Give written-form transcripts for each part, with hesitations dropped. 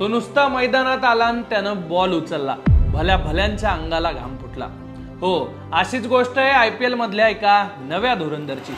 तो नुसता मैदानात आला आणि त्यानं बॉल उचलला, भल्या भल्यांच्या अंगाला घाम फुटला. हो, अशीच गोष्ट आहे IPL मधल्या एका नव्या धुरंधरची.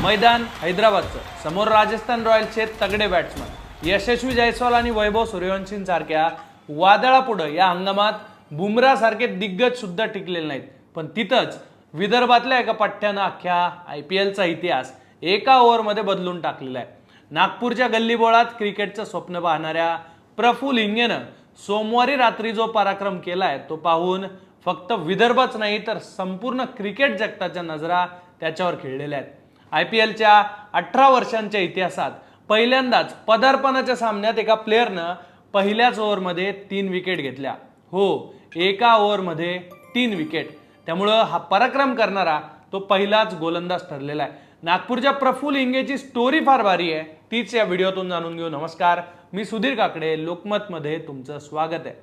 मैदान हैदराबादचं, समोर राजस्थान रॉयल्सचे तगडे बॅट्समन यशस्वी जायस्वाल आणि वैभव सूर्यवंशींसारख्या वादळापुढे या हंगामात बुमराह सारखे दिग्गज सुद्धा टिकलेले नाहीत. पण तिथंच विदर्भातल्या एका पठ्ठ्यानं अख्ख्या IPLचा इतिहास एका ओव्हरमध्ये बदलून टाकलेला आहे. नागपूरच्या गल्लीबोळात क्रिकेटचं स्वप्न पाहणाऱ्या प्रफुल्ल हिंगेनं सोमवारी रात्री जो पराक्रम केलाय तो पाहून फक्त विदर्भच नाही तर संपूर्ण क्रिकेट जगताच्या नजरा त्याच्यावर खिळलेल्या आहेत. IPLच्या 18 वर्षांच्या इतिहासात पहिल्यांदाच पदार्पणाच्या सामन्यात एका प्लेअरनं पहिल्याच ओव्हरमध्ये 3 विकेट घेतल्या. हो, एका ओव्हरमध्ये 3 विकेट. त्यामुळं हा पराक्रम करणारा तो पहिलाच गोलंदाज ठरलेला आहे. नागपूरच्या प्रफुल्ल हिंगेची स्टोरी फार भारी आहे, तीच या व्हिडिओतून जाणून घेऊ. नमस्कार, मी सुधीर काकडे, लोकमतमध्ये तुमचं स्वागत आहे.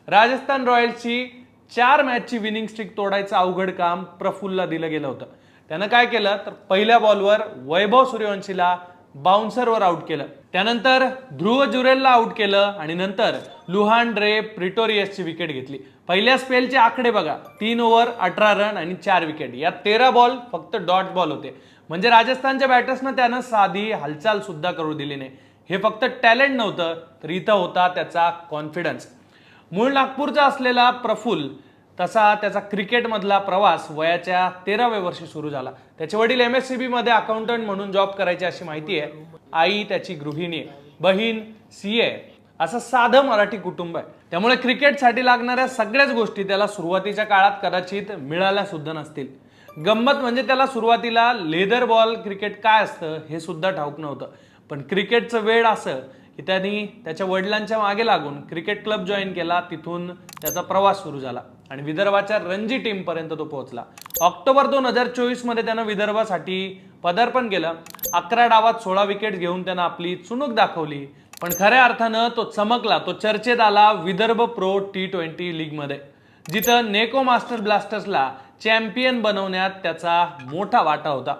राजस्थान रॉयल्सची 4 मॅचची विनिंग स्ट्रिक तोडायचं अवघड काम प्रफुल्लला दिलं गेलं होतं. त्यानं काय केलं तर पहिल्या बॉलवर वैभव सूर्यवंशीला बाउन्सरवर आउट केलं, त्यानंतर ध्रुव जुरेलला आउट केलं आणि नंतर लुहान रे प्रिटोरियसची विकेट घेतली. पहिल्या स्पेलचे आकडे बघा, 3 ओव्हर 18 रन आणि 4 विकेट. या 13 बॉल फक्त डॉट बॉल होते. म्हणजे राजस्थानच्या बॅटर्सनं त्यानं साधी हालचाल सुद्धा करू दिली नाही. हे फक्त टॅलेंट नव्हतं तर इथं होता त्याचा कॉन्फिडन्स. मूळ नागपूरचा असलेला प्रफुल्ल तसा त्याचा क्रिकेटमधला प्रवास वयाच्या 13व्या वर्षी सुरू झाला. त्याचे वडील MSCB मध्ये अकाउंटंट म्हणून जॉब करायचे अशी माहिती आहे. आई त्याची गृहिणी, बहीण CA. असं साधं मराठी कुटुंब आहे. त्यामुळे क्रिकेटसाठी लागणाऱ्या सगळ्याच गोष्टी त्याला सुरुवातीच्या काळात कदाचित मिळाल्या सुद्धा नसतील. गंमत म्हणजे त्याला सुरुवातीला लेदर बॉल क्रिकेट काय असतं हे सुद्धा ठाऊक नव्हतं. पण क्रिकेटचं वेळ असं की त्यांनी त्याच्या वडिलांच्या मागे लागून क्रिकेट क्लब जॉईन केला. तिथून त्याचा प्रवास सुरू झाला आणि विदर्भाच्या रणजी टीम पर्यंत तो पोहोचला. ऑक्टोबर 2024 मध्ये त्यानं विदर्भासाठी पदार्पण केलं. 11 डावात 16 विकेट घेऊन त्यानं आपली चुणूक दाखवली. पण खऱ्या अर्थानं तो चमकला, तो चर्चेत आला विदर्भ प्रो T20 लीग मध्ये, जिथं नेको मास्टर ब्लास्टर्सला चॅम्पियन बनवण्यात त्याचा मोठा वाटा होता.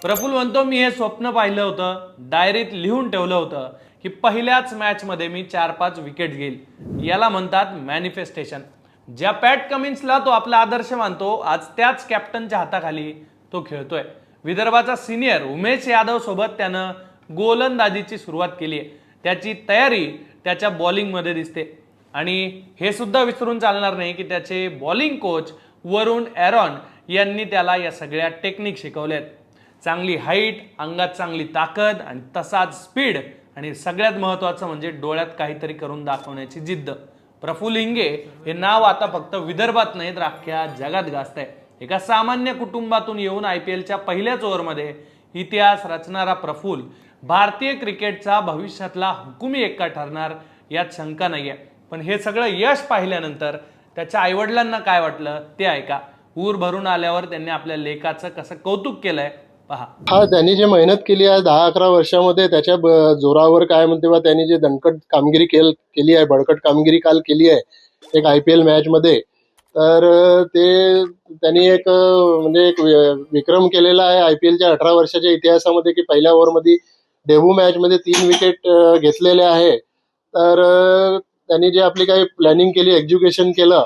प्रफुल्ल म्हणतो, मी हे स्वप्न पाहिलं होतं, डायरीत लिहून ठेवलं होतं की पहिल्याच मॅच मध्ये मी 4-5 विकेट घेईल. याला म्हणतात मॅनिफेस्टेशन. ज्या पॅट कमिन्सला तो आपला आदर्श मानतो, आज त्याच कॅप्टनच्या हाताखाली तो खेळतोय. विदर्भाचा सिनियर उमेश यादव सोबत त्यानं गोलंदाजीची सुरुवात केली आहे. त्याची तयारी त्याच्या बॉलिंग मध्ये दिसते. आणि हे सुद्धा विसरून चालणार नाही की त्याचे बॉलिंग कोच वरुण एरॉन यांनी त्याला या सगळ्या टेक्निक शिकवल्यात. चांगली हाईट, अंगात चांगली ताकद आणि तसाच स्पीड आणि सगळ्यात महत्वाचं म्हणजे डोळ्यात काहीतरी करून दाखवण्याची जिद्द. प्रफुल्ल हिंगे हे नाव आता फक्त विदर्भात नाही तर अख्ख्या जगात गाजतंय. एका सामान्य कुटुंबातून येऊन IPLच्या पहिल्याच ओव्हरमध्ये इतिहास रचणारा प्रफुल्ल भारतीय क्रिकेटचा भविष्यातला हुकुमी एक्का ठरणार यात शंका नाहीये. पण हे सगळं यश पाहिल्यानंतर त्याच्या आईवडिलांना काय वाटलं ते ऐका. ऊर भरून आल्यावर त्यांनी आपल्या लेकाचं कसं कौतुक केलंय पहा. हा, त्यांनी जे मेहनत केली आहे 10-11 वर्षामध्ये, त्याच्या जोरावर काय म्हणते बा, त्यांनी जे दणकट कामगिरी केली आहे, बळकट कामगिरी काल केली आहे एक IPL मॅच मध्ये, तर ते त्यांनी एक म्हणजे एक विक्रम केलेला आहे IPLच्या 18 वर्षाच्या इतिहासामध्ये की पहिल्या ओव्हरमध्ये डेब्यू मॅच मध्ये 3 विकेट घेतलेले आहे. तर त्यांनी जे आपली काही प्लॅनिंग केली, एज्युकेशन केलं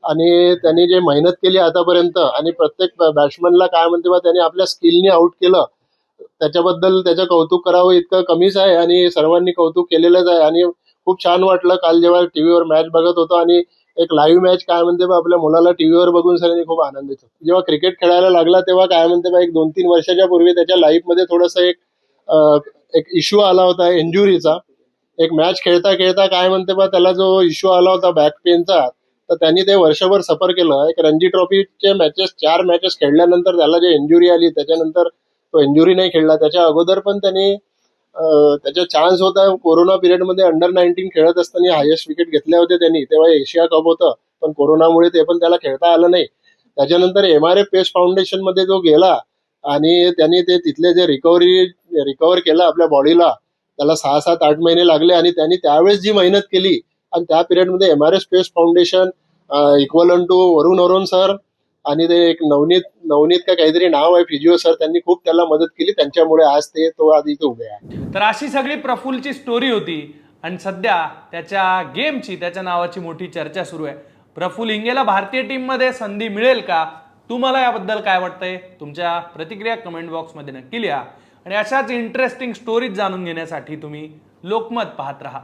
आणि त्यांनी जे मेहनत केली आतापर्यंत आणि प्रत्येक बॅट्समनला काय म्हणते बा त्यांनी आपल्या स्किलनी आउट केलं, त्याच्याबद्दल त्याचं कौतुक करावं इतकं कमीच आहे आणि सर्वांनी कौतुक केलेलंच आहे. आणि खूप छान वाटलं काल जेव्हा टीव्हीवर मॅच बघत होतो आणि एक लाईव्ह मॅच काय म्हणते बा आपल्या मुलाला टीव्हीवर बघून सगळ्यांनी खूप आनंद येतो. जेव्हा क्रिकेट खेळायला लागला तेव्हा काय म्हणते बा एक 2-3 वर्षाच्या पूर्वी त्याच्या लाईफमध्ये थोडंसं एक इश्यू आला होता इंजुरीचा. एक मॅच खेळता खेळता काय म्हणते बा त्याला जो इश्यू आला होता बॅक पेनचा, तर त्यांनी ते वर्षभर सफर केलं. एक रणजी ट्रॉफीचे 4 मॅचेस खेळल्यानंतर त्याला जे इंजुरी आली त्याच्यानंतर तो इंजुरी नाही खेळला. त्याच्या अगोदर पण त्यांनी त्याचा चान्स होता कोरोना पिरियडमध्ये अंडर-19 खेळत असताना हायेस्ट विकेट घेतल्या होत्या त्यांनी. तेव्हा एशिया कप होतं पण कोरोनामुळे ते पण त्याला खेळता आलं नाही. त्याच्यानंतर MRF पेस फाउंडेशन मध्ये जो गेला आणि त्यांनी ते तिथले जे रिकव्हर केलं आपल्या बॉडीला, त्याला 6-7-8 महिने लागले आणि त्यांनी त्यावेळेस जी मेहनत केली आणि त्या पिरियडमध्ये MRF space foundation equal to Varun sir आणि ते एक नवनीत नवनीत का काहीतरी नाव आहे फिजिओ सर, त्यांनी खूप त्याला मदत केली, त्यांच्यामुळे आज तो आज इथे उभे आहे. तर अशी सगळी प्रफुल्लची स्टोरी होती आणि सध्या त्याच्या गेमची, त्याच्या नावाची मोठी चर्चा सुरू आहे. प्रफुल्ल हिंगेला भारतीय टीममध्ये संधी मिळेल का? तुम्हाला याबद्दल काय वाटतंय? तुमच्या प्रतिक्रिया कमेंट बॉक्समध्ये नक्की लिहा आणि अशाच इंटरेस्टिंग स्टोरीज जाणून घेण्यासाठी तुम्ही लोकमत पाहत राहा.